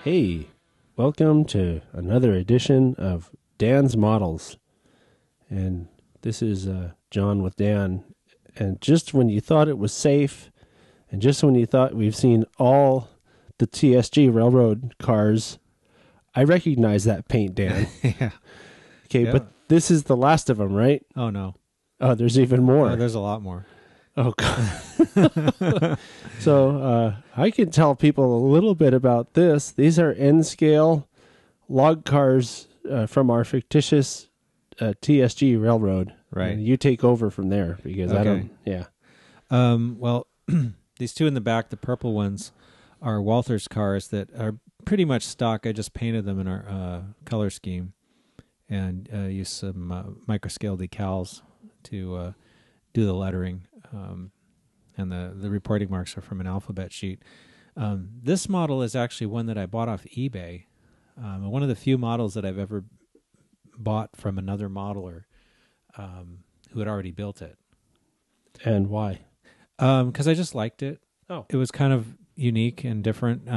Hey, welcome to another edition of Dan's Models. And this is John with Dan. And just when you thought it was safe, and just when you thought we've seen all the TSG Railroad cars, I recognize that paint, Dan. Yeah. Okay, Yeah. but this is the last of them, right? Oh, no. Oh, there's even more. Oh, there's a lot more. Oh, God. So I can tell people a little bit about this. These are N-scale log cars from our fictitious TSG Railroad. Right. And you take over from there because I don't, yeah. Well, these two in the back, the purple ones, are Walther's cars that are pretty much stock. I just painted them in our color scheme and used some microscale decals to do the lettering. And the reporting marks are from an alphabet sheet. This model is actually one that I bought off eBay. One of the few models that I've ever bought from another modeler who had already built it. And why? Because I just liked it. Oh. It was kind of unique and different.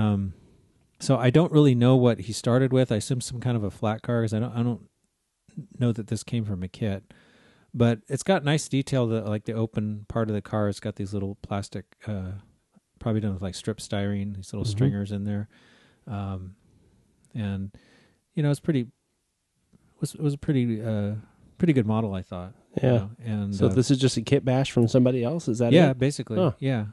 So I don't really know what he started with. I assume some kind of a flat car because I don't know that this came from a kit. But it's got nice detail. Like the open part of the car, it's got these little plastic, probably done with like strip styrene, these little stringers in there, and you know, it was a pretty good model, I thought. Yeah. You know? And so this is just a kit bash from somebody else? Is that yeah, it? basically. Huh. Yeah.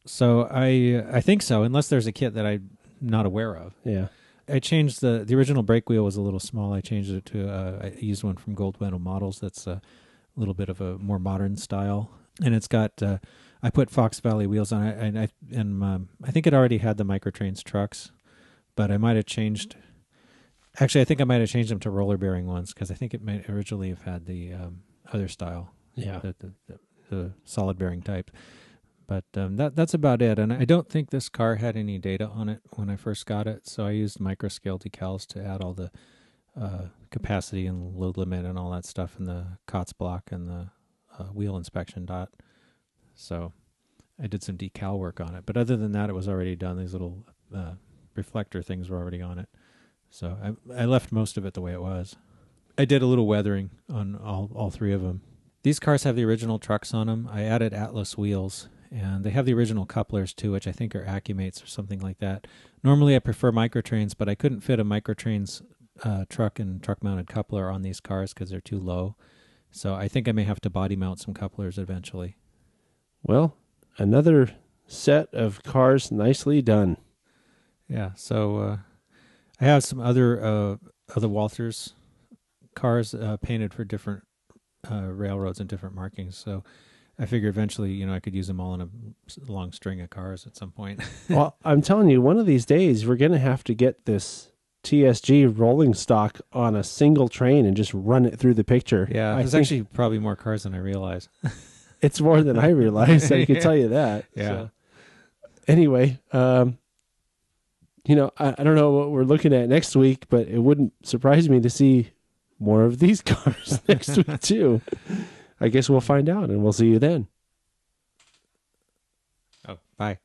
So I think so, unless there's a kit that I'm not aware of. Yeah. I changed the original brake wheel was a little small. I changed it to I used one from Gold Medal Models. That's a little bit of a more modern style, and it's got I put Fox Valley wheels on it, and I think it already had the Microtrains trucks, but I might have changed. Actually, I think I might have changed them to roller bearing ones because I think it might originally have had the other style, Yeah. the solid bearing type. But that's about it. And I don't think this car had any data on it when I first got it. So I used microscale decals to add all the capacity and load limit and all that stuff in the COTS block and the wheel inspection dot. So I did some decal work on it. But other than that, it was already done. These little reflector things were already on it. So I left most of it the way it was. I did a little weathering on all three of them. These cars have the original trucks on them. I added Atlas wheels. And they have the original couplers, too, which I think are Accumates or something like that. Normally, I prefer Microtrains, but I couldn't fit a Microtrains truck and truck-mounted coupler on these cars because they're too low. So I think I may have to body mount some couplers eventually. Well, another set of cars nicely done. Yeah, so I have some other Walthers cars painted for different railroads and different markings, so I figure eventually, I could use them all in a long string of cars at some point. Well, I'm telling you, one of these days, we're going to have to get this TSG rolling stock on a single train and just run it through the picture. Yeah, there's actually probably more cars than I realize. It's more than I realized, I can tell you that. Yeah. So, anyway, I don't know what we're looking at next week, but it wouldn't surprise me to see more of these cars next week, too. I guess we'll find out, and we'll see you then. Oh, bye.